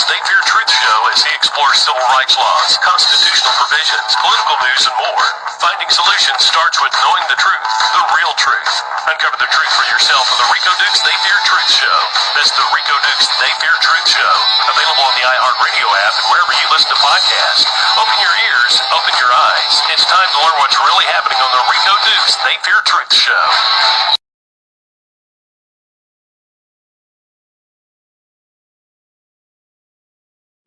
Theyfeartruth show as he explores civil rights laws, constitutional provisions, political news, and more. Finding solutions starts with knowing the truth, the real truth. Uncover the truth for yourself with the Rico Dukes Theyfeartruth show. This is the Rico Dukes Theyfeartruth show. Available on the iHeartRadio app and wherever you listen to podcasts. Open your ears, open your eyes. It's time to learn what's really happening on the Rico Dukes Theyfeartruth show.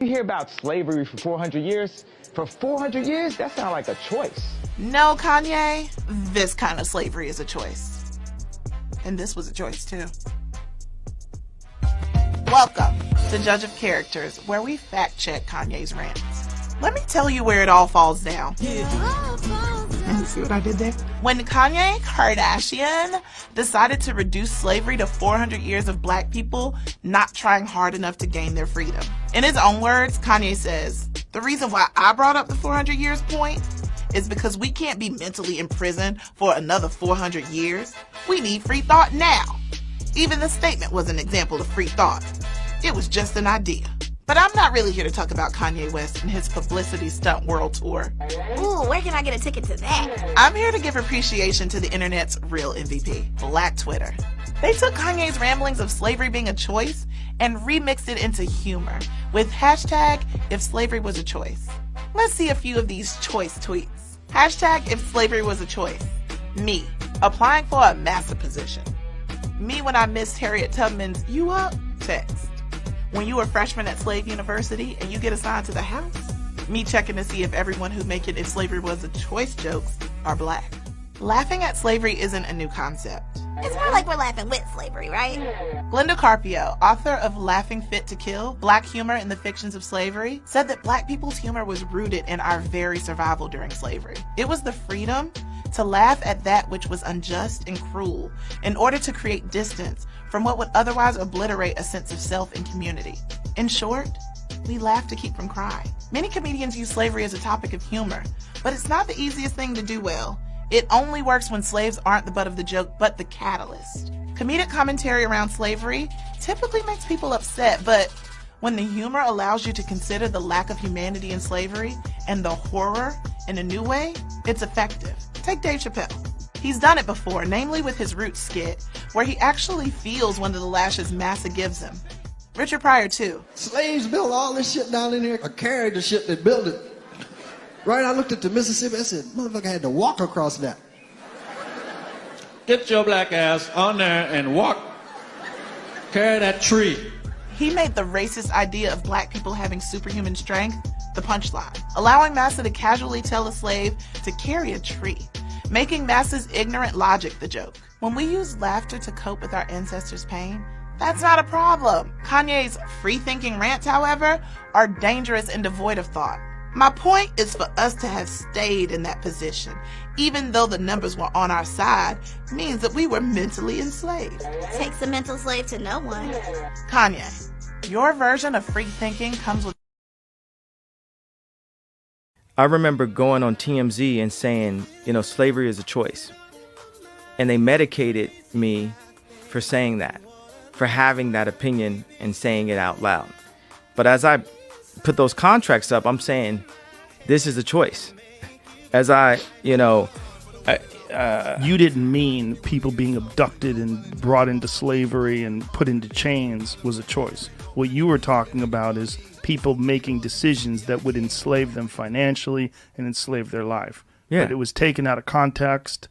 You hear about slavery for 400 years? For 400 years, that sounds like a choice. No, Kanye, this kind of slavery is a choice. And this was a choice, too. Welcome to Judge of Characters, where we fact-check Kanye's rants. Let me tell you where it all falls down. See what I did there? When Kanye Kardashian decided to reduce slavery to 400 years of black people not trying hard enough to gain their freedom. In his own words, Kanye says, the reason why I brought up the 400 years point is because we can't be mentally imprisoned for another 400 years. We need free thought now. Even the statement was an example of free thought. It was just an idea. But I'm not really here to talk about Kanye West and his publicity stunt world tour. Ooh, where can I get a ticket to that? I'm here to give appreciation to the internet's real MVP, Black Twitter. They took Kanye's ramblings of slavery being a choice and remixed it into humor with hashtag if slavery was a choice. Let's see a few of these choice tweets. Hashtag if slavery was a choice. Me, applying for a master position. Me when I missed Harriet Tubman's "You up?" text. When you were a freshman at Slave University and you get assigned to the house. Me checking to see if everyone who making if slavery was a choice jokes are black. Laughing at slavery isn't a new concept. It's more like we're laughing with slavery, right? Glenda Carpio, author of Laughing Fit to Kill, Black Humor in the Fictions of Slavery, said that black people's humor was rooted in our very survival during slavery. It was the freedom to laugh at that which was unjust and cruel in order to create distance from what would otherwise obliterate a sense of self and community. In short, we laugh to keep from crying. Many comedians use slavery as a topic of humor, but it's not the easiest thing to do well. It only works when slaves aren't the butt of the joke, but the catalyst. Comedic commentary around slavery typically makes people upset, but when the humor allows you to consider the lack of humanity in slavery and the horror in a new way, it's effective. Take Dave Chappelle. He's done it before, namely with his Roots skit, where he actually feels one of the lashes Massa gives him. Richard Pryor, too. Slaves built all this shit down in here, or carried the shit that built it. Right, I looked at the Mississippi, I said, motherfucker had to walk across that. Get your black ass on there and walk. Carry that tree. He made the racist idea of black people having superhuman strength the punchline, allowing Massa to casually tell a slave to carry a tree, making Massa's ignorant logic the joke. When we use laughter to cope with our ancestors' pain, that's not a problem. Kanye's free-thinking rants, however, are dangerous and devoid of thought. My point is for us to have stayed in that position, even though the numbers were on our side, means that we were mentally enslaved. Takes a mental slave to know one. Kanye, your version of free thinking comes with... I remember going on TMZ and saying, slavery is a choice. And they medicated me for saying that, for having that opinion and saying it out loud. But as I put those contracts up, I'm saying this is a choice. As you didn't mean people being abducted and brought into slavery and put into chains was a choice. What you were talking about is people making decisions that would enslave them financially and enslave their life. Yeah. But it was taken out of context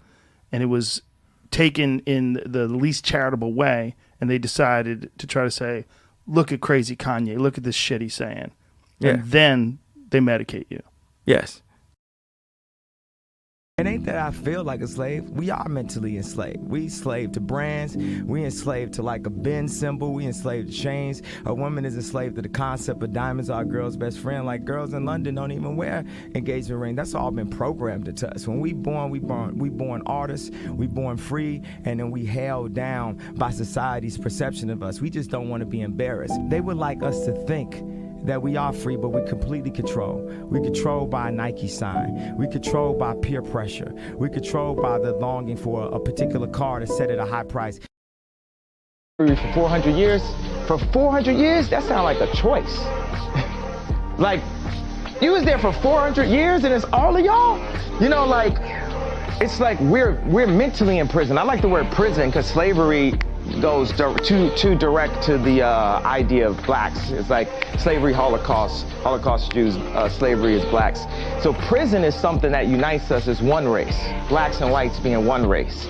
and it was taken in the least charitable way, and they decided to try to say, look at crazy Kanye, look at this shit he's saying. Yeah. And then they medicate you. Yes. It ain't that I feel like a slave. We are mentally enslaved. We enslaved to brands. We enslaved to like a Benz symbol. We enslaved to chains. A woman is enslaved to the concept of diamonds are a girl's best friend. Like girls in London don't even wear engagement ring. That's all been programmed into us. When we born artists. We born free, and then we held down by society's perception of us. We just don't want to be embarrassed. They would like us to think that we are free, but we completely control. We controlled by a Nike sign. We controlled by peer pressure. We controlled by the longing for a particular car to set at a high price. For 400 years? For 400 years, that sounds like a choice. like, you was there for 400 years and it's all of y'all? You know, like, it's like we're mentally in prison. I like the word prison because slavery goes too direct to the idea of blacks. It's like slavery, Holocaust Jews, slavery is blacks. So prison is something that unites us as one race, blacks and whites being one race.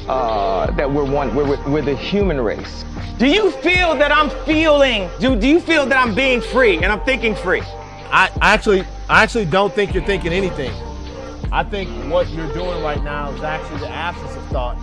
That we're the human race. Do you feel that I'm do you feel that I'm being free and I'm thinking free? I actually don't think you're thinking anything. I think what you're doing right now is actually the absence of thought.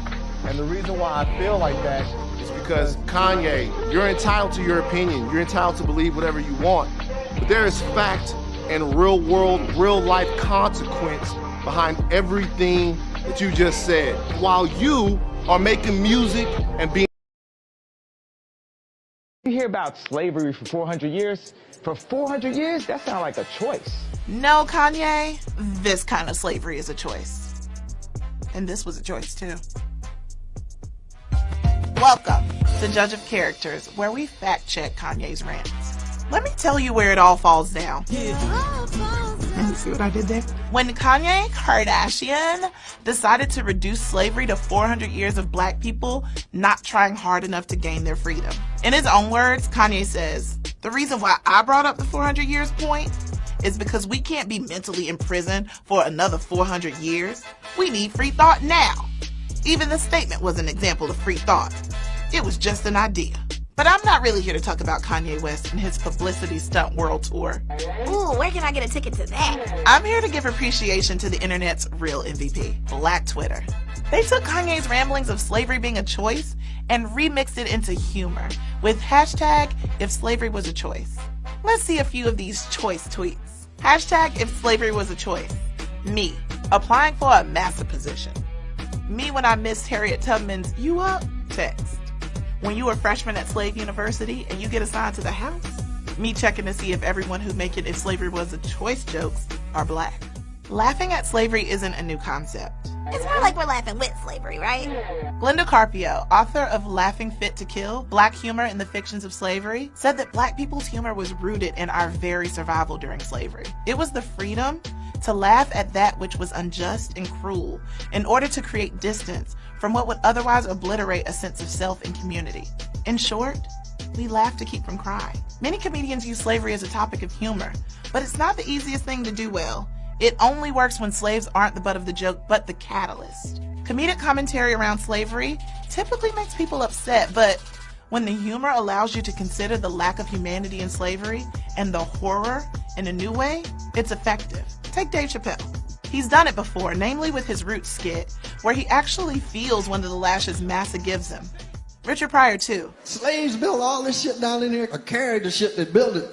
And the reason why I feel like that is because Kanye, you're entitled to your opinion. You're entitled to believe whatever you want. But there is fact and real world, real life consequence behind everything that you just said. While you are making music and being... You hear about slavery for 400 years? For 400 years, that sounds like a choice. No, Kanye, this kind of slavery is a choice. And this was a choice too. Welcome to Judge of Characters, where we fact check Kanye's rants. Let me tell you where it all falls down. And you see what I did there? When Kanye Kardashian decided to reduce slavery to 400 years of black people not trying hard enough to gain their freedom. In his own words, Kanye says, the reason why I brought up the 400 years point is because we can't be mentally imprisoned for another 400 years. We need free thought now. Even the statement was an example of free thought. It was just an idea. But I'm not really here to talk about Kanye West and his publicity stunt world tour. Ooh, where can I get a ticket to that? I'm here to give appreciation to the internet's real MVP, Black Twitter. They took Kanye's ramblings of slavery being a choice and remixed it into humor with hashtag if slavery was a choice. Let's see a few of these choice tweets. Hashtag if slavery was a choice. Me, applying for a massive position. Me when I missed Harriet Tubman's "You up?" text. When you were a freshman at Slave University and you get assigned to the house. Me checking to see if everyone who making if slavery was a choice jokes are black. Laughing at slavery isn't a new concept. It's more like we're laughing with slavery, right? Glenda Carpio, author of Laughing Fit to Kill, Black Humor in the Fictions of Slavery, said that black people's humor was rooted in our very survival during slavery. It was the freedom to laugh at that which was unjust and cruel in order to create distance from what would otherwise obliterate a sense of self and community. In short, we laugh to keep from crying. Many comedians use slavery as a topic of humor, but it's not the easiest thing to do well. It only works when slaves aren't the butt of the joke, but the catalyst. Comedic commentary around slavery typically makes people upset, but when the humor allows you to consider the lack of humanity in slavery and the horror in a new way, it's effective. Take Dave Chappelle. He's done it before, namely with his Roots skit, where he actually feels one of the lashes Massa gives him. Richard Pryor, too. Slaves built all this shit down in here, or carried the shit that built it.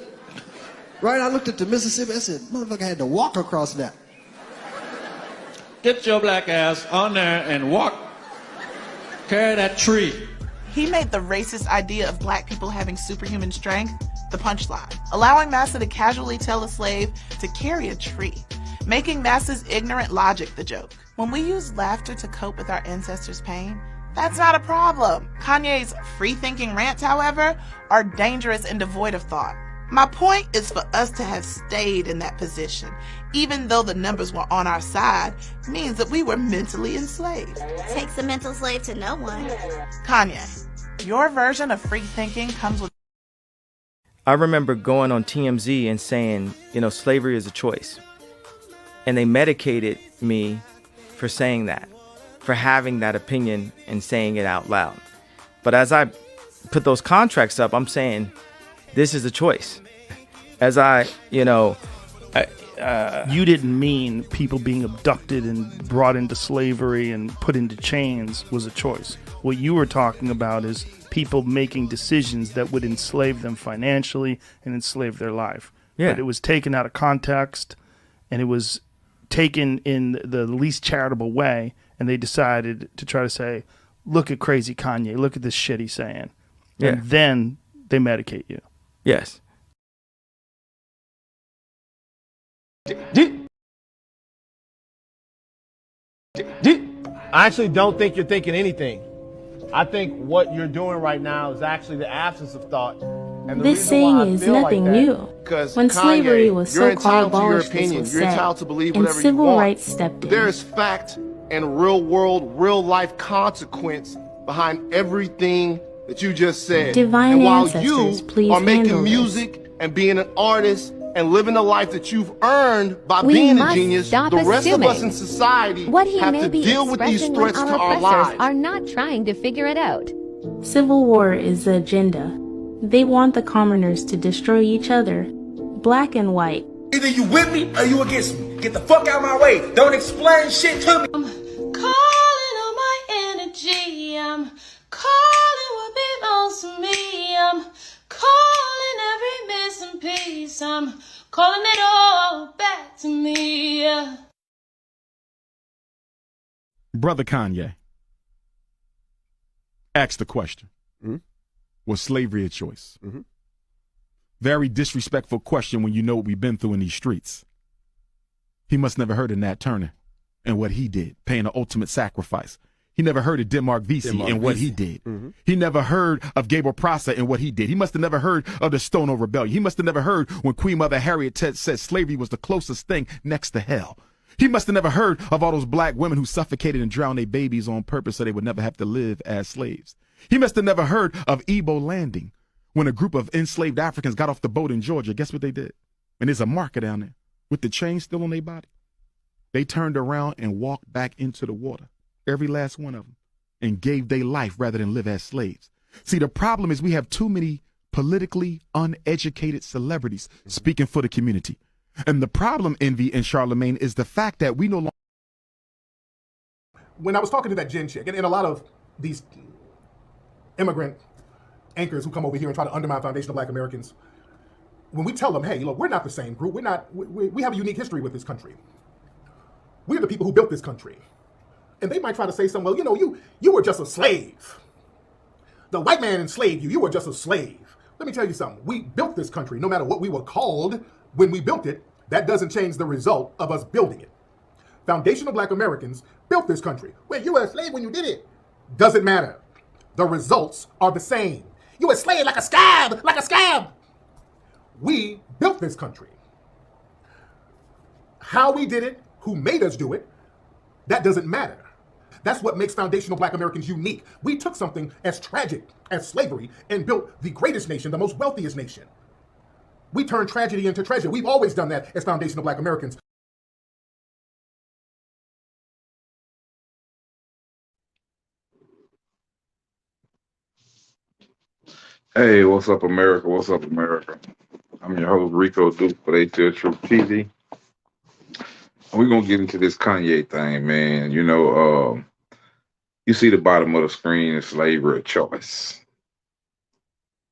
Right, I looked at the Mississippi, I said, motherfucker had to walk across that. Get your black ass on there and walk. Carry that tree. He made the racist idea of black people having superhuman strength the punchline, allowing Massa to casually tell a slave to carry a tree, making Massa's ignorant logic the joke. When we use laughter to cope with our ancestors' pain, that's not a problem. Kanye's free-thinking rants, however, are dangerous and devoid of thought. My point is for us to have stayed in that position, even though the numbers were on our side, means that we were mentally enslaved. Takes a mental slave to know one. Kanye, your version of free thinking comes with... I remember going on TMZ and saying, slavery is a choice. And they medicated me for saying that, for having that opinion and saying it out loud. But as I put those contracts up, I'm saying, this is a choice. As you didn't mean people being abducted and brought into slavery and put into chains was a choice. What you were talking about is people making decisions that would enslave them financially and enslave their life. Yeah. But it was taken out of context and it was taken in the least charitable way, and they decided to try to say, look at crazy Kanye, look at this shit he's saying. Yeah. And then they medicate you. Yes. I actually don't think you're thinking anything. I think what you're doing right now is actually the absence of thought. And the This reason saying why I is feel nothing like that, new. because When slavery was you're so-called entitled to your abolished, this opinion. was You're said, entitled to believe and whatever you civil want. rights stepped But in. there is fact and real world, real life consequence behind everything that you just said. Divine and while ancestors, you please are making handle music and being an artist and living the life that you've earned by We being a must genius, stop the rest of us assuming. in society What he have may to be deal with these expressing when threats to our our oppressors lives. are not trying to figure it out. Civil war is the agenda. They want the commoners to destroy each other, black and white. Either you with me or you against me. Get the fuck out of my way. Don't explain shit to me. Calling on my energy. I'm calling what belongs to me. I'm calling every missing piece. I'm calling it all back to me. Brother Kanye, ask the question. Was slavery a choice? Very disrespectful question when you know what we've been through in these streets. He must never heard of Nat Turner and what he did, paying the ultimate sacrifice. He never heard of Denmark Vesey and what he did. He never heard of Gabriel Prosser and what he did. He must have never heard of the Stono Rebellion. He must have never heard when Queen Mother Harriet said slavery was the closest thing next to hell. He must have never heard of all those black women who suffocated and drowned their babies on purpose so they would never have to live as slaves. He must have never heard of Igbo landing when a group of enslaved Africans got off the boat in Georgia. Guess what they did? And there's a marker down there with the chain still on their body. They turned around and walked back into the water, every last one of them, and gave their life rather than live as slaves. See, the problem is we have too many politically uneducated celebrities speaking for the community. And the problem, Envy and Charlemagne, is the fact that we no longer... When I was talking to that Jen chick, and a lot of these immigrant anchors who come over here and try to undermine foundational black Americans, when we tell them, hey, look, we're not the same group. We have a unique history with this country. We're the people who built this country. And they might try to say something, well, you know, you were just a slave. The white man enslaved you. You were just a slave. Let me tell you something. We built this country. No matter what we were called when we built it, that doesn't change the result of us building it. Foundational black Americans built this country. Well, you were a slave when you did it. Doesn't matter. The results are the same. You were a slave like a scab, like a scab. We built this country. How we did it, who made us do it, that doesn't matter. That's what makes foundational black Americans unique. We took something as tragic as slavery and built the greatest nation, the most wealthiest nation. We turned tragedy into treasure. We've always done that as foundational black Americans. Hey, what's up, America? What's up, America? I'm your host, Rico Duke for Theyfeartruth TV. We're going to get into this Kanye thing, man. You know, you see the bottom of the screen is slavery a choice.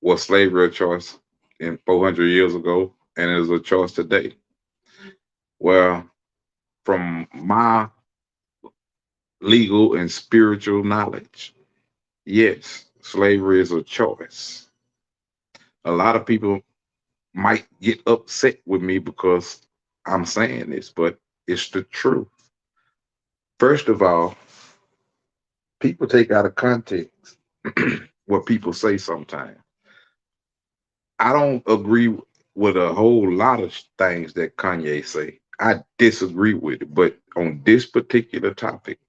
Was slavery a choice in 400 years ago, and it is a choice today? Well, from my legal and spiritual knowledge, yes, slavery is a choice. A lot of people might get upset with me because I'm saying this, but it's the truth. First of all, people take out of context what people say sometimes. I don't agree with a whole lot of things that Kanye say. I disagree with it, but on this particular topic,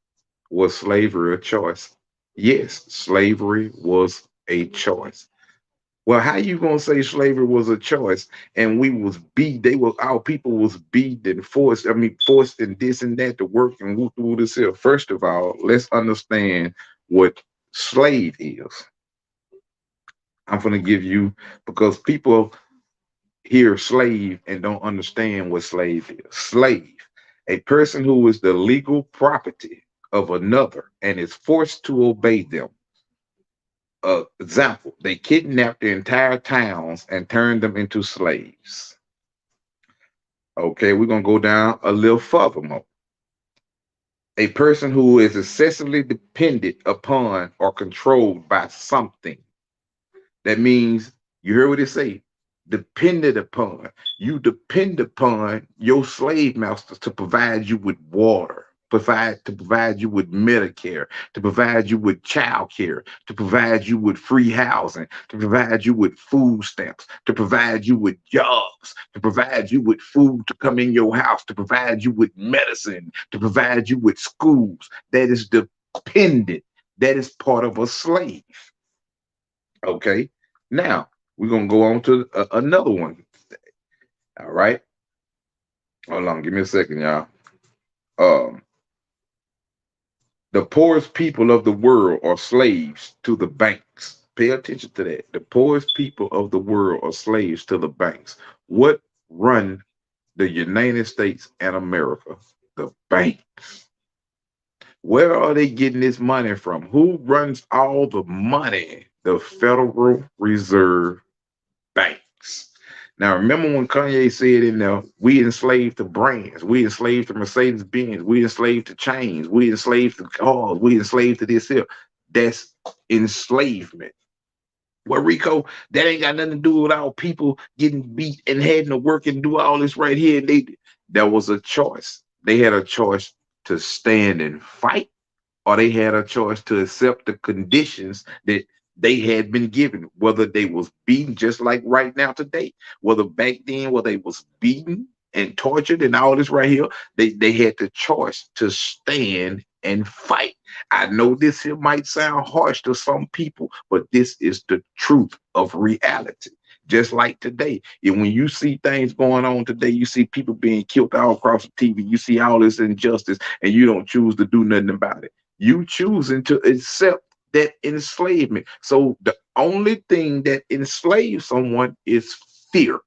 was slavery a choice? Yes, slavery was a choice. Well, how you gonna say slavery was a choice and we was beat? Our people was beat and forced. Forced and this and that to work and woo this here. First of all, let's understand what slave is. I'm gonna give you, because people hear slave and don't understand what slave is. Slave, a person who is the legal property of another and is forced to obey them. Example, they kidnapped the entire towns and turned them into slaves. Okay, we're going to go down a little further more. A person who is excessively dependent upon or controlled by something. That means, you heard what it say, dependent upon. You depend upon your slave masters to provide you with water, provide you with Medicare, to provide you with child care, to provide you with free housing, to provide you with food stamps, to provide you with jobs, to provide you with food to come in your house, to provide you with medicine, to provide you with schools. That is dependent. That is part of a slave. Okay. Now we're gonna go on to another one. All right. Hold on. Give me a second, y'all. Um, The poorest people of the world are slaves to the banks. Pay attention to that. The poorest people of the world are slaves to the banks. What run the United States and America? The banks. Where are they getting this money from? Who runs all the money? The Federal Reserve Banks. Now, remember when Kanye said in there, we enslaved to brands, we enslaved to Mercedes Benz, we enslaved to chains, we enslaved to cars, we enslaved to this here. That's enslavement. Well, Rico, that ain't got nothing to do with our people getting beat and having to work and do all this right here. That was a choice. They had a choice to stand and fight, or they had a choice to accept the conditions that they had been given, whether they was beaten just like right now today, whether back then where they was beaten and tortured and all this right here, they had the choice to stand and fight. I know this here might sound harsh to some people, but this is the truth of reality. Just like today, and when you see things going on today, you see people being killed all across the TV, you see all this injustice, and you don't choose to do nothing about it. You choosing to accept that enslavement. So the only thing that enslaves someone is fear.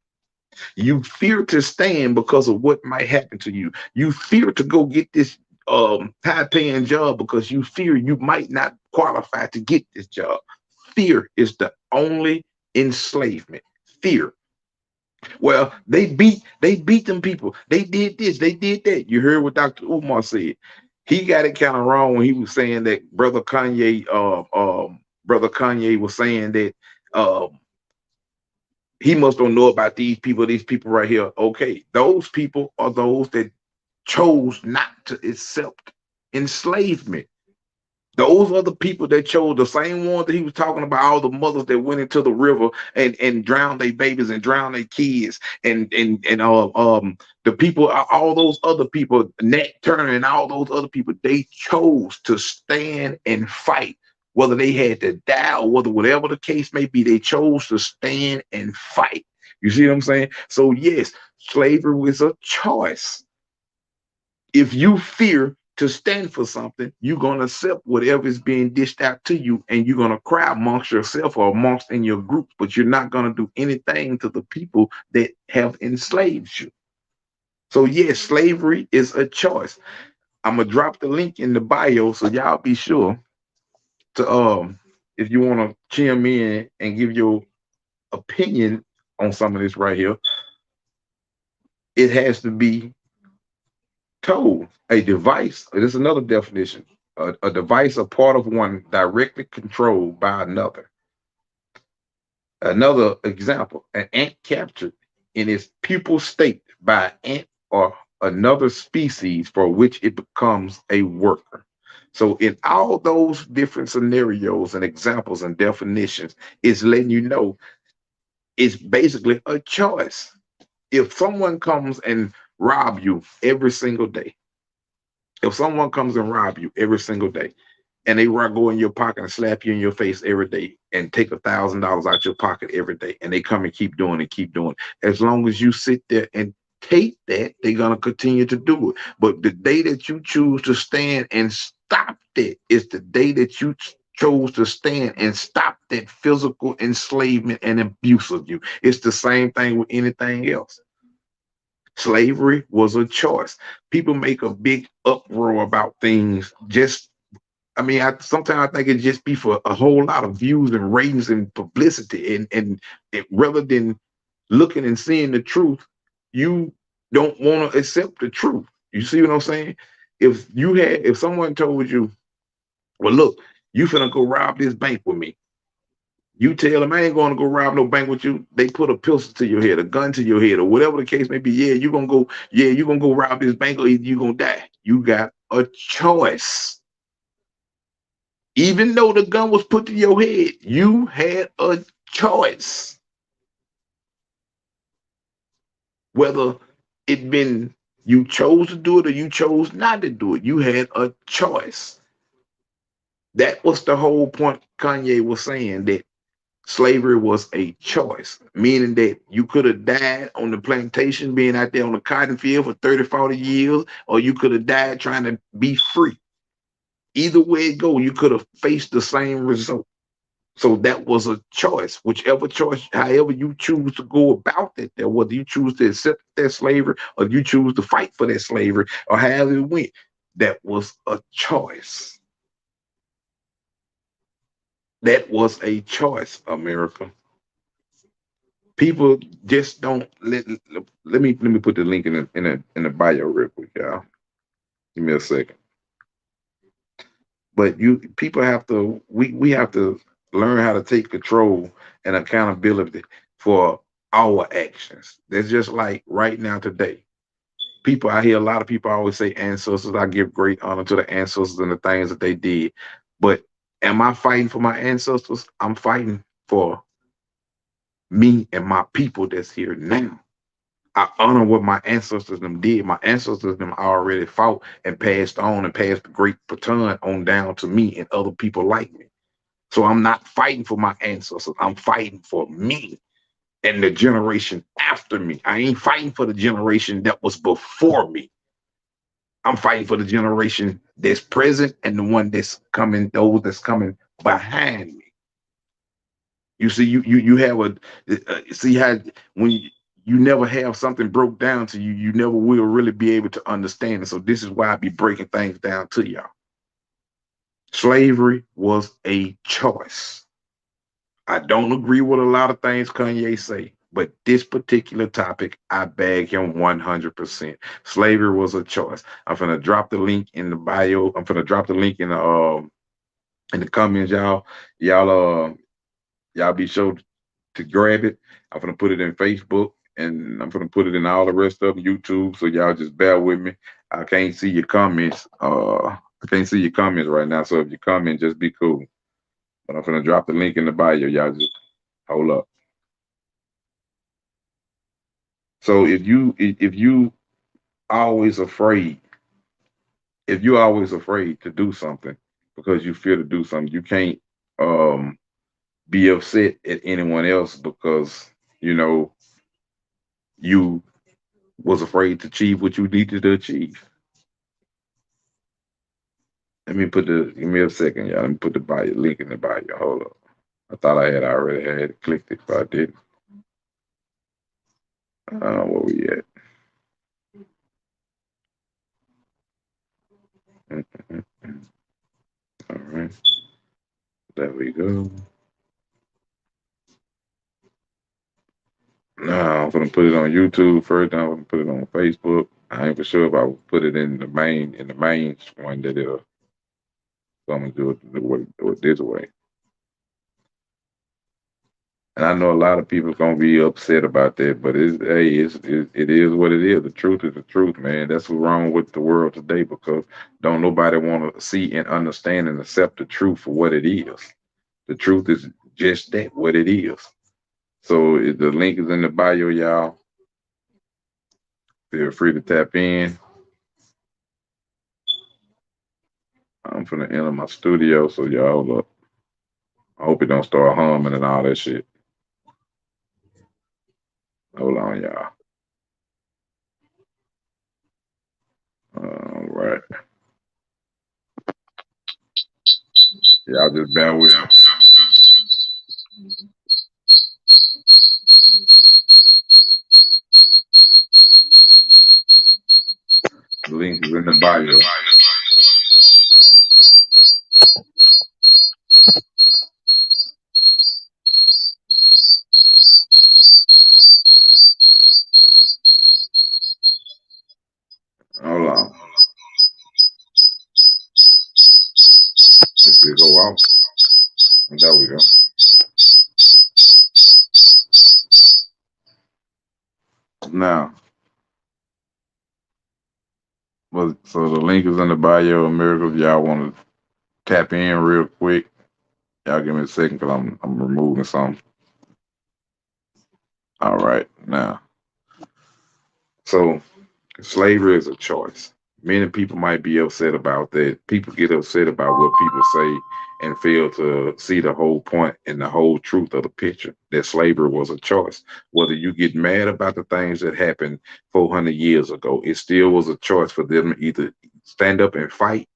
You fear to stand because of what might happen to you. You fear to go get this high-paying job because you fear you might not qualify to get this job. Fear is the only enslavement. Fear. Well, they beat them people. They did this, they did that. You heard what Dr. Umar said. He got it kind of wrong when he was saying that brother Kanye was saying that he must don't know about these people right here. Okay, those people are those that chose not to accept enslavement. Those are the people that chose, the same ones that he was talking about, all the mothers that went into the river and drowned their babies and drowned their kids, and the people, all those other people, Nat Turner and all those other people, they chose to stand and fight, whether they had to die or whatever the case may be, they chose to stand and fight. You see what I'm saying? So yes, slavery was a choice. If you fear to stand for something, you're going to accept whatever is being dished out to you, and you're going to cry amongst yourself or amongst in your group, but you're not going to do anything to the people that have enslaved you. So yes, slavery is a choice. I'm going to drop the link in the bio, so y'all be sure to, if you want to chime in and give your opinion on some of this right here, it has to be told. A device, this is another definition, a device, a part of one directly controlled by another. Another example, an ant captured in its pupal state by an ant or another species for which it becomes a worker. So in all those different scenarios and examples and definitions, it's letting you know it's basically a choice. If someone comes and rob you every single day, if someone comes and rob you every single day, and they go in your pocket and slap you in your face every day and take $1,000 out your pocket every day, and they come and keep doing it, as long as you sit there and take that, they're going to continue to do it. But the day that you choose to stand and stop that is the day that you chose to stand and stop that physical enslavement and abuse of you. It's the same thing with anything else. Slavery was a choice. People make a big uproar about things. Sometimes I think it just be for a whole lot of views and ratings and publicity. And rather than looking and seeing the truth, you don't want to accept the truth. You see what I'm saying? If someone told you, well, look, you finna go rob this bank with me. You tell them, I ain't going to go rob no bank with you. They put a pistol to your head, a gun to your head, or whatever the case may be. Yeah, you're gonna go rob this bank, or you're gonna die. You got a choice. Even though the gun was put to your head, you had a choice. Whether it been you chose to do it or you chose not to do it, you had a choice. That was the whole point Kanye was saying, that slavery was a choice, meaning that you could have died on the plantation, being out there on the cotton field for 30, 40 years, or you could have died trying to be free. Either way it go, you could have faced the same result. So that was a choice. Whichever choice, however you choose to go about it, there, whether you choose to accept that slavery or you choose to fight for that slavery or however it went, that was a choice. That was a choice, America. People just don't let me put the link in the bio real quick, y'all. Give me a second. But people have to we have to learn how to take control and accountability for our actions. That's just like right now today. People, I hear a lot of people always say ancestors. I give great honor to the ancestors and the things that they did. But am I fighting for my ancestors? I'm fighting for me and my people that's here now. I honor what my ancestors them did. My ancestors them already fought and passed on and passed the great baton on down to me and other people like me. So I'm not fighting for my ancestors. I'm fighting for me and the generation after me. I ain't fighting for the generation that was before me. I'm fighting for the generation that's present and the one that's coming, those that's coming behind me. You see, you have see how when you never have something broke down to you, you never will really be able to understand it. So this is why I be breaking things down to y'all. Slavery was a choice. I don't agree with a lot of things Kanye say, but this particular topic, I bag him 100%. Slavery was a choice. I'm gonna drop the link in the bio. I'm gonna drop the link in the comments, y'all. Y'all be sure to grab it. I'm gonna put it in Facebook and I'm gonna put it in all the rest of YouTube. So y'all just bear with me. I can't see your comments. I can't see your comments right now. So if you comment, just be cool. But I'm gonna drop the link in the bio. Y'all just hold up. So if you always afraid, if you're always afraid to do something because you fear to do something, you can't be upset at anyone else because you was afraid to achieve what you needed to achieve. Give me a second, y'all. Let me put the bio link in the bio. Hold up. I thought I already had clicked it, but I didn't. Where we at? All right. There we go. Now I'm gonna put it on YouTube first. Then I'm gonna put it on Facebook. I ain't for sure if I will put it in the main one that it'll. So I'm gonna do it this way. And I know a lot of people gonna be upset about that, but it is what it is. The truth is the truth, man. That's what's wrong with the world today because don't nobody want to see and understand and accept the truth for what it is. The truth is just that, what it is. So the link is in the bio, y'all. Feel free to tap in. I'm finna enter my studio, so y'all look. I hope it don't start humming and all that shit. Hold on, y'all. All right. Y'all just bear with me. The link is in the bio. Hold on. Let's go off. And there we go. Now, Well, so the link is in the bio of Miracles. Y'all want to tap in real quick? Y'all give me a second because I'm removing something. All right, now. So slavery is a choice. Many people might be upset about that. People get upset about what people say and fail to see the whole point and the whole truth of the picture that slavery was a choice. Whether you get mad about the things that happened 400 years ago, it still was a choice for them to either stand up and fight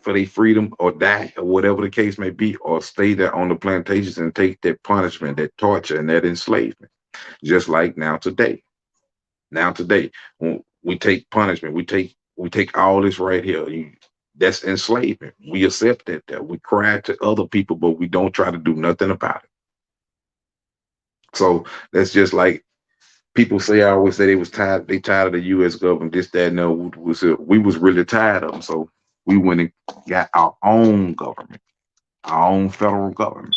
for their freedom or die or whatever the case may be, or stay there on the plantations and take that punishment, that torture, and that enslavement. Just like now today. Now today, when we take punishment, we take all this right here. That's enslavement. We accept that. We cry to other people, but we don't try to do nothing about it. So that's just like people say. I always say they was tired. They tired of the U.S. government. This, that, and no. We was really tired of them. So we went and got our own government, our own federal government.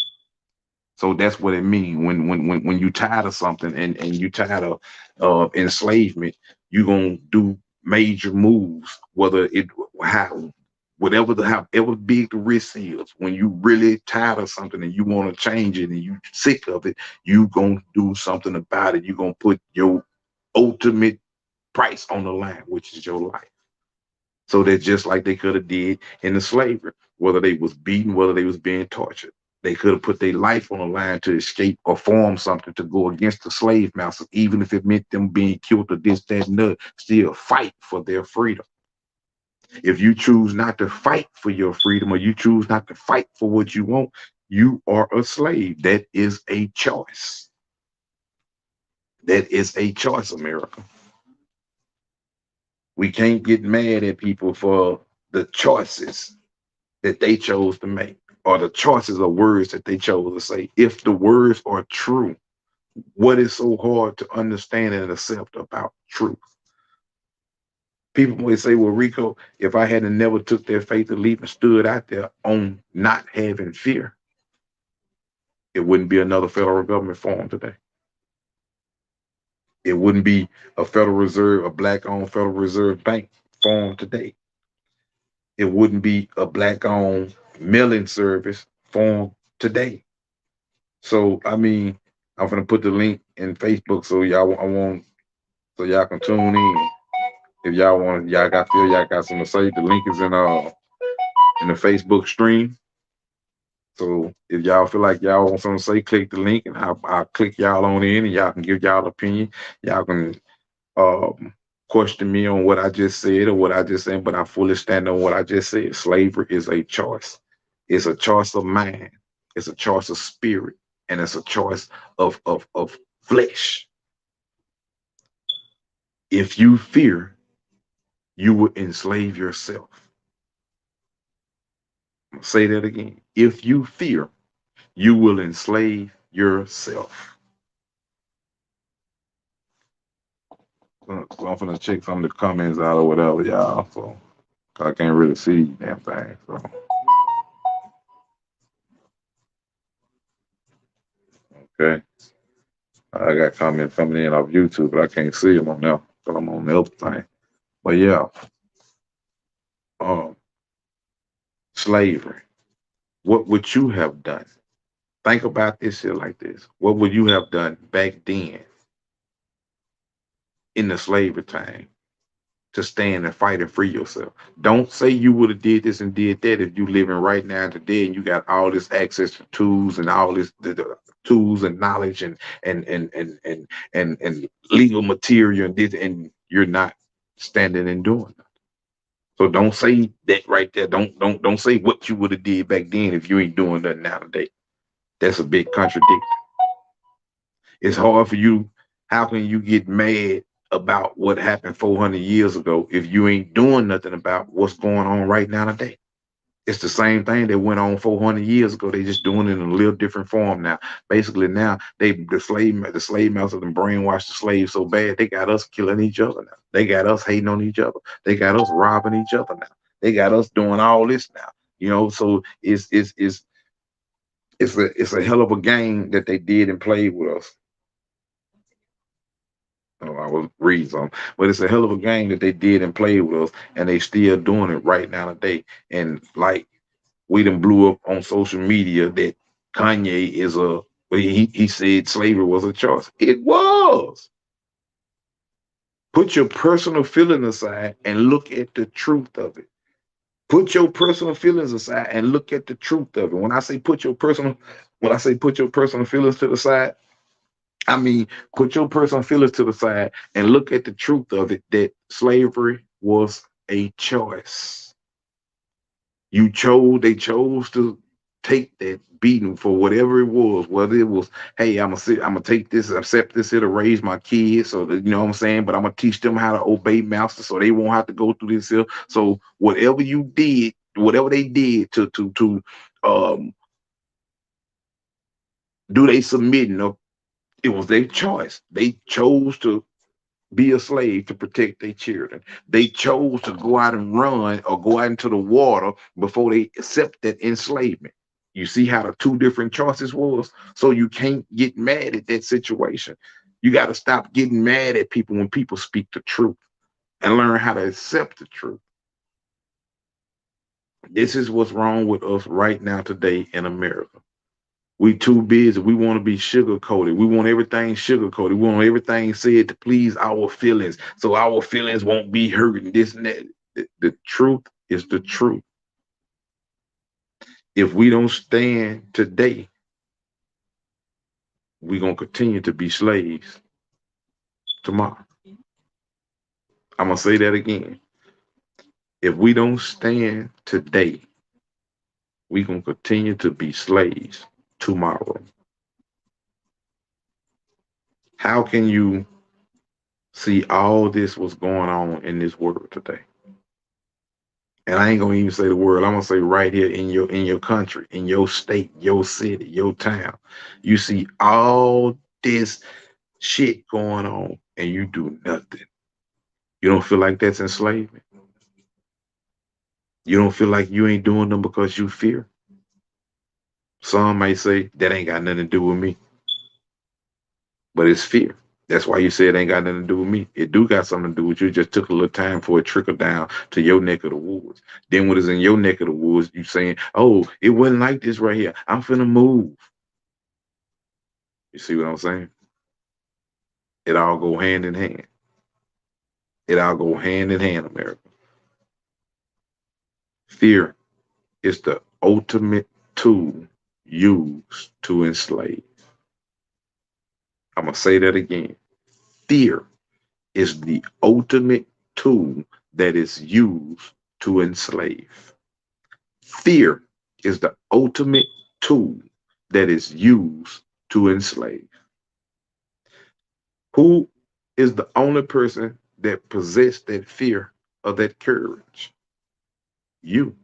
So that's what it means when you tired of something and you tired of enslavement, you're gonna do major moves, whether it how however big the risk is. When you really tired of something and you want to change it and you sick of it, you gonna do something about it. You're gonna put your ultimate price on the line, which is your life. So that just like they could have did in the slavery, whether they was beaten, whether they was being tortured. They could have put their life on the line to escape or form something to go against the slave masters, even if it meant them being killed or this, that, and the, still fight for their freedom. If you choose not to fight for your freedom or you choose not to fight for what you want, you are a slave. That is a choice. That is a choice, America. We can't get mad at people for the choices that they chose to make, or the choices of words that they chose to say. If the words are true, what is so hard to understand and accept about truth? People may say, well, Rico, if I hadn't never took their faith to leap and stood out there on not having fear, it wouldn't be another federal government formed today. It wouldn't be a Federal Reserve, a black-owned Federal Reserve Bank formed today. It wouldn't be a black-owned mailing service formed today. So, I mean, I'm gonna put the link in Facebook so y'all can tune in. If y'all want, y'all got something to say. The link is in the Facebook stream. So if y'all feel like y'all want something to say, click the link and I'll click y'all on in and y'all can give y'all opinion. Y'all can question me on what I just said or what I just said, but I fully stand on what I just said. Slavery is a choice. It's a choice of mind. It's a choice of spirit. And it's a choice of flesh. If you fear, you will enslave yourself. I'll say that again. If you fear, you will enslave yourself. So I'm gonna check some of the comments out or whatever, y'all. So I can't really see damn thing. So okay. I got comments coming in off YouTube, but I can't see them on there because I'm on the other thing. But yeah, slavery. What would you have done? Think about this shit like this. What would you have done back then in the slavery time to stand and fight and free yourself? Don't say you would have did this and did that if you living right now today and you got all this access to tools and all this the tools and knowledge and legal material and this, and you're not standing and doing it. So don't say that right there. Don't say what you would have did back then if you ain't doing nothing now today. That's a big contradiction. It's hard for you. How can you get mad about what happened 400 years ago if you ain't doing nothing about what's going on right now today? It's the same thing that went on 400 years ago. They just doing it in a little different form now. Basically now the slave masters and brainwashed the slaves so bad they got us killing each other now. They got us hating on each other. They got us robbing each other now. They got us doing all this now. You know, so it's a hell of a game that they did and played with us. Oh, I was reading some, but it's a hell of a game that they did and played with us, and they still doing it right now today. And like we done blew up on social media that Kanye is a he said slavery was a choice. It was. Put your personal feeling aside and look at the truth of it. Put your personal feelings aside and look at the truth of it. When I say put your personal feelings to the side, I mean put your personal feelings to the side and look at the truth of it that slavery was a choice. They chose to take that beating for whatever it was, whether it was, hey, I'm gonna take this, accept this here to raise my kids, so that, you know what I'm saying, but I'm gonna teach them how to obey master so they won't have to go through this here. So whatever you did, whatever they did to um do they submitting of, it was their choice. They chose to be a slave to protect their children. They chose to go out and run or go out into the water before they accept that enslavement. You see how the two different choices was? So you can't get mad at that situation. You got to stop getting mad at people when people speak the truth and learn how to accept the truth. This is what's wrong with us right now today in America. We too busy. We want to be sugar coated. We want everything sugar coated. We want everything said to please our feelings, so our feelings won't be hurting. This and that. The truth is the truth. If we don't stand today, we're gonna continue to be slaves tomorrow. I'm gonna say that again. If we don't stand today, we're gonna continue to be slaves tomorrow. How can you see all this what's going on in this world today? And I ain't gonna even say the word. I'm gonna say right here in your country, in your state, your city, your town. You see all this shit going on and you do nothing. You don't feel like that's enslavement. You don't feel like you ain't doing them because you fear. Some may say that ain't got nothing to do with me. But it's fear. That's why you say it ain't got nothing to do with me. It do got something to do with you. It just took a little time for it to trickle down to your neck of the woods. Then when it's in your neck of the woods, you saying, oh, it wasn't like this right here. I'm finna move. You see what I'm saying? It all go hand in hand. It all go hand in hand, America. Fear is the ultimate tool used to enslave. I'm going to say that again. Fear is the ultimate tool that is used to enslave. Fear is the ultimate tool that is used to enslave. Who is the only person that possessed that fear or that courage? You.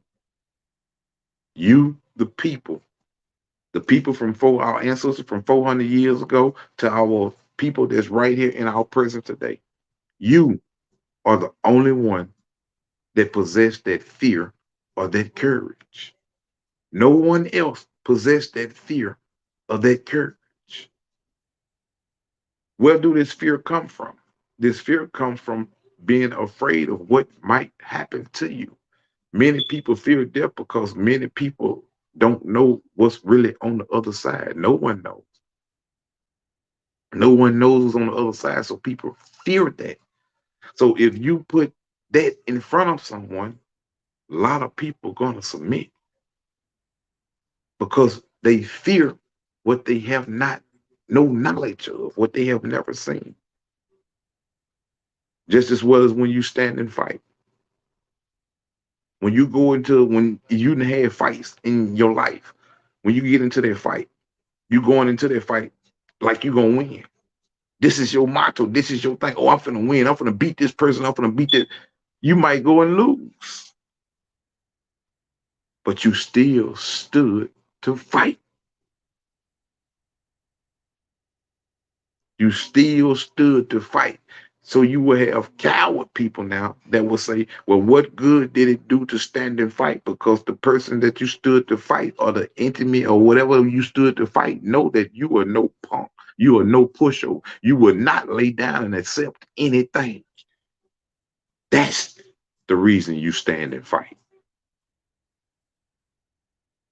You, the people. The people from our ancestors from 400 years ago to our people that's right here in our present today. You are the only one that possessed that fear or that courage. No one else possessed that fear or that courage. Where do this fear come from? This fear comes from being afraid of what might happen to you. Many people fear death because many people don't know what's really on the other side. No one knows. No one knows what's on the other side, so people fear that. So if you put that in front of someone, a lot of people are going to submit because they fear what they have not no knowledge of, what they have never seen. Just as well as when you stand and fight. When you have fights in your life, when you get into that fight, you going into that fight like you're going to win. This is your motto. This is your thing. Oh, I'm finna win. I'm finna beat this person. I'm finna beat that. You might go and lose. But you still stood to fight. You still stood to fight. So you will have coward people now that will say, well, what good did it do to stand and fight? Because the person that you stood to fight or the enemy or whatever you stood to fight know that you are no punk. You are no pushover. You will not lay down and accept anything. That's the reason you stand and fight.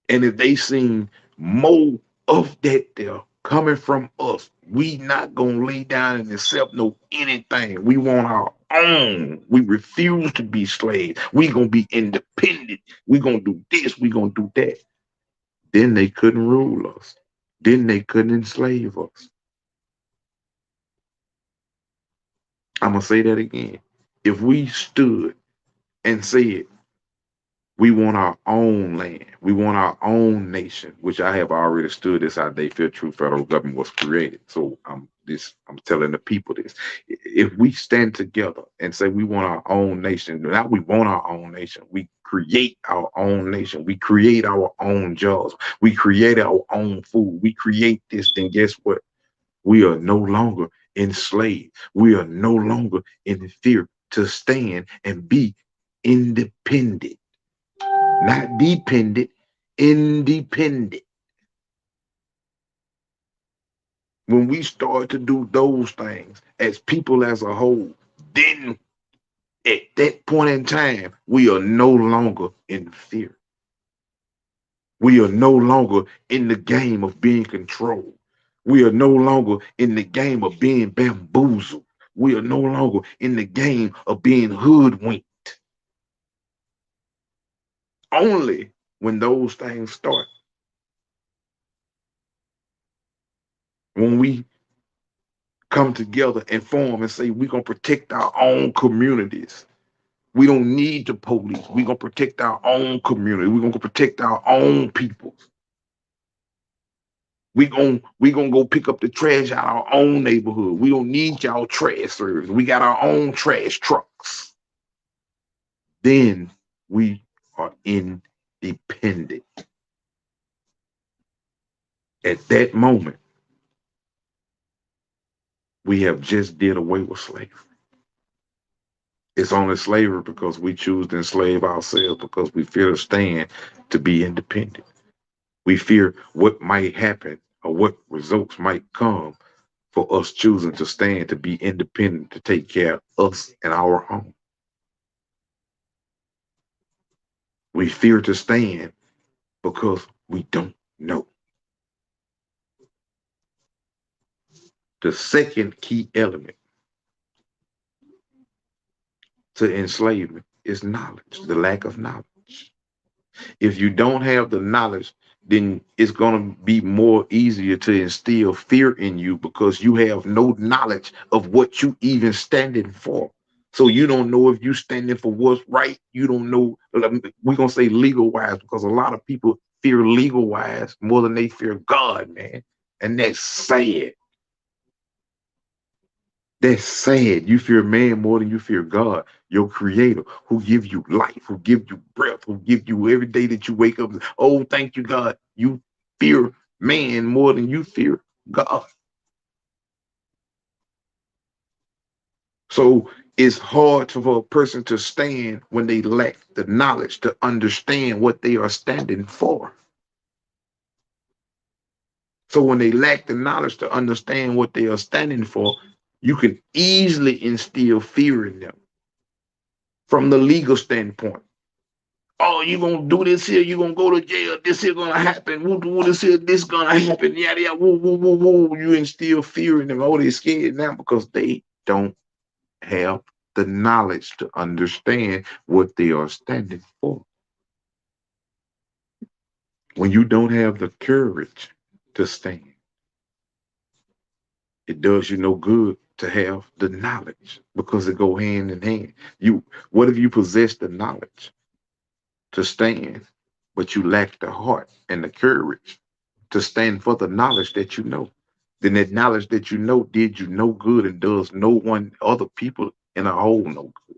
And if they seen more of that there coming from us, we not gonna lay down and accept no anything. We want our own. We refuse to be slaves. We gonna be independent. We gonna do this. We gonna do that. Then they couldn't rule us. Then they couldn't enslave us. I'm gonna say that again. If we stood and said, we want our own land. We want our own nation, which I have already stood. This how Theyfeartruth federal government was created. So I'm telling the people this. If we stand together and say we want our own nation, now we want our own nation. We create our own nation. We create our own jobs. We create our own food. We create this, then guess what? We are no longer enslaved. We are no longer in fear to stand and be independent. Not dependent, independent. When we start to do those things as people as a whole, then at that point in time, we are no longer in fear. We are no longer in the game of being controlled. We are no longer in the game of being bamboozled. We are no longer in the game of being hoodwinked. Only when those things start. When we come together and form and say we're going to protect our own communities. We don't need the police. We're going to protect our own community. We're going to protect our own people. We're going to go pick up the trash out of our own neighborhood. We don't need y'all trash service. We got our own trash trucks. Then we are independent. At that moment, we have just did away with slavery. It's only slavery because we choose to enslave ourselves because we fear to stand to be independent. We fear what might happen or what results might come for us choosing to stand to be independent, to take care of us and our own. We fear to stand because we don't know. The second key element to enslavement is knowledge, the lack of knowledge. If you don't have the knowledge, then it's going to be more easier to instill fear in you because you have no knowledge of what you even standing for. So you don't know if you standing for what's right. You don't know. We're going to say legal wise because a lot of people fear legal wise more than they fear God, man. And that's sad. That's sad. You fear man more than you fear God, your creator, who gives you life, who gives you breath, who gives you every day that you wake up. Oh, thank you, God. You fear man more than you fear God. So it's hard for a person to stand when they lack the knowledge to understand what they are standing for. So when they lack the knowledge to understand what they are standing for, you can easily instill fear in them. From the legal standpoint, oh, you're going to do this here, you're going to go to jail, this here going to happen, woo, this here, this going to happen, yada, yada, woo, woo, woo, woo. You instill fear in them. Oh, they're scared now because they don't have the knowledge to understand what they are standing for. When you don't have the courage to stand, it does you no good to have the knowledge because it go hand in hand. What if you possess the knowledge to stand, but you lack the heart and the courage to stand for the knowledge that you know? Then that knowledge that you know did you no good and does no one other people in a whole no good.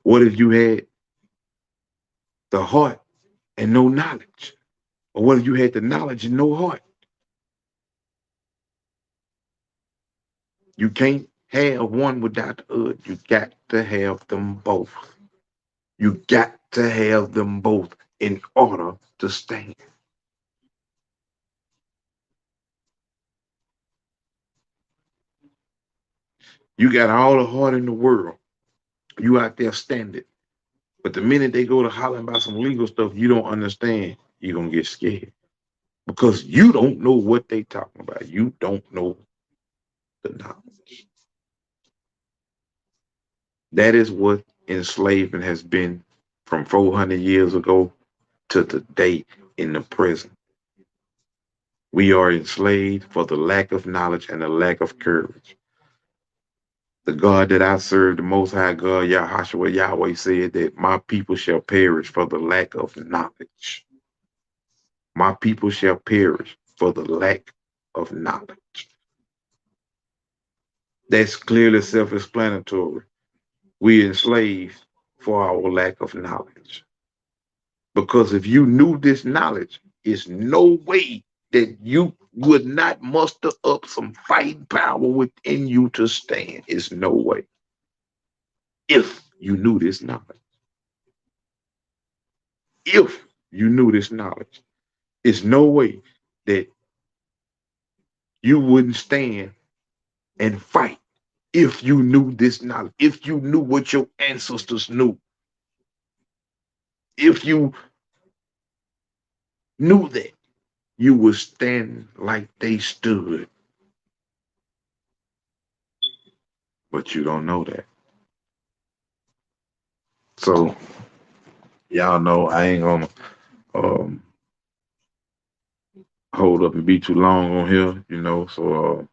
What if you had the heart and no knowledge? Or what if you had the knowledge and no heart? You can't have one without the other. You got to have them both. You got to have them both in order to stand. You got all the heart in the world. You out there standing. But the minute they go to hollering about some legal stuff you don't understand, you're going to get scared. Because you don't know what they talking about. You don't know the knowledge. That is what enslavement has been from 400 years ago to today in the present. We are enslaved for the lack of knowledge and the lack of courage. The God that I serve, the Most High God, Yahshua Yahweh, said that my people shall perish for the lack of knowledge. My people shall perish for the lack of knowledge. That's clearly self-explanatory. We enslaved for our lack of knowledge. Because if you knew this knowledge, it's no way that you would not muster up some fighting power within you to stand. It's no way. If you knew this knowledge. If you knew this knowledge, it's no way that you wouldn't stand and fight if you knew this knowledge, if you knew what your ancestors knew, if you knew that, you would stand like they stood. But you don't know that. So, y'all know I ain't gonna hold up and be too long on here, you know. So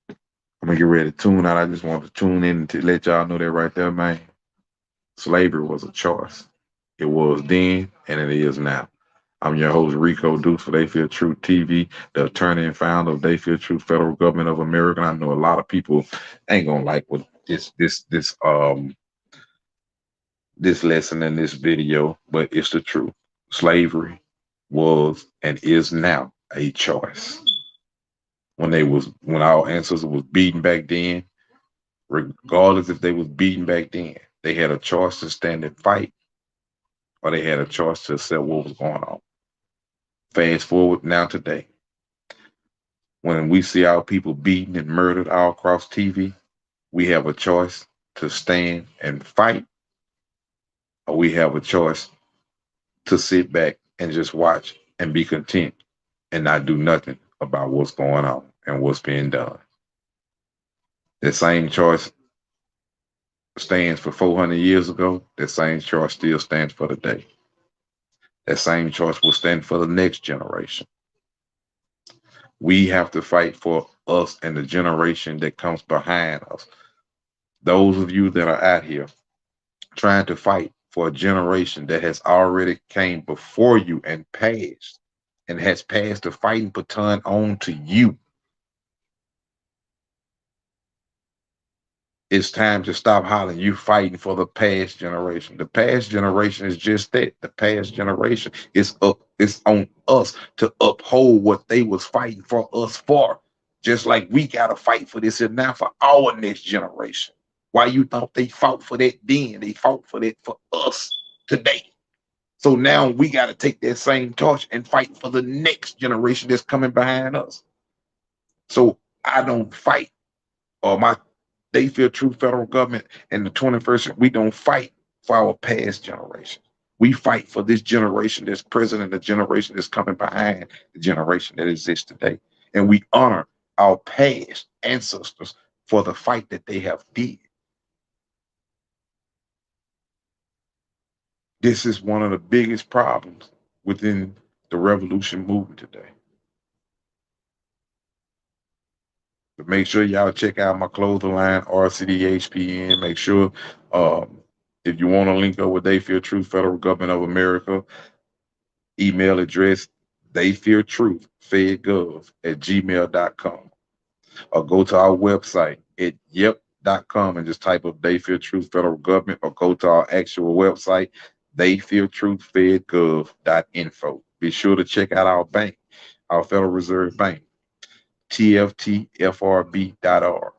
I'm gonna get ready to tune out. I just want to tune in to let y'all know that right there, man. Slavery was a choice. It was then and it is now. I'm your host, Rico Deuce for Theyfeartruth TV, the attorney and founder of Theyfeartruth Federal Government of America. And I know a lot of people ain't gonna like what this lesson in this video, but it's the truth. Slavery was and is now a choice. When our ancestors was beaten back then, regardless if they was beaten back then, they had a choice to stand and fight, or they had a choice to accept what was going on. Fast forward now today, when we see our people beaten and murdered all across TV, we have a choice to stand and fight, or we have a choice to sit back and just watch and be content and not do nothing about what's going on and what's being done. The same choice stands for 400 years ago. That same choice still stands for today. That same choice will stand for the next generation. We have to fight for us and the generation that comes behind us. Those of you that are out here trying to fight for a generation that has already came before you and passed and has passed the fighting baton on to you. It's time to stop hollering. You fighting for the past generation. The past generation is just that. The past generation is it's on us to uphold what they was fighting for us for. Just like we gotta fight for this and now for our next generation. Why you thought they fought for that then? They fought for that for us today. So now we gotta take that same torch and fight for the next generation that's coming behind us. So I don't fight, or my Theyfeartruth federal government in the 21st century, we don't fight for our past generation. We fight for this generation that's present and the generation that's coming behind the generation that exists today. And we honor our past ancestors for the fight that they have did. This is one of the biggest problems within the revolution movement today. But make sure y'all check out my clothing line, RCDHPN. Make sure if you want to link up with Theyfeartruth Federal Government of America, email address theyfeartruth@gmail.com, or go to our website at yep.com and just type up Theyfeartruth Federal Government, or go to our actual website, theyfeartruthfedgov.info. Be sure to check out our bank, our Federal Reserve Bank, TFTFRB.org.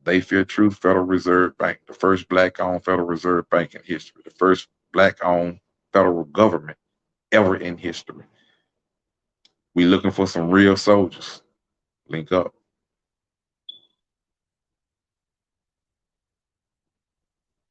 Theyfeartruth Federal Reserve Bank, the first black-owned Federal Reserve Bank in history, the first black-owned federal government ever in history. We looking for some real soldiers. Link up.